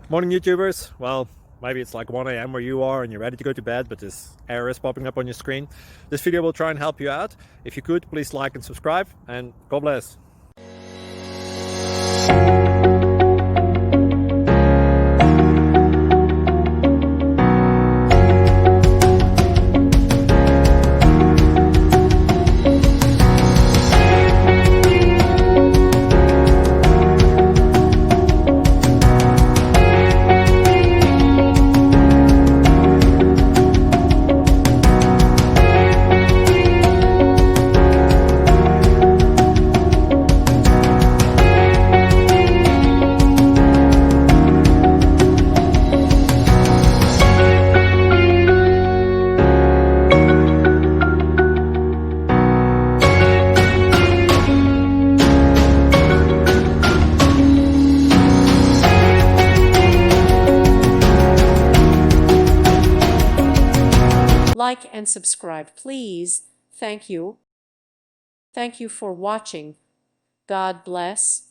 Morning YouTubers. Well, maybe it's like 1 a.m. where you are and you're ready to go to bed, but this error is popping up on your screen. This video will try and help you out. If you could, please like and subscribe, and God bless. Like and subscribe, please. Thank you. Thank you for watching. God bless.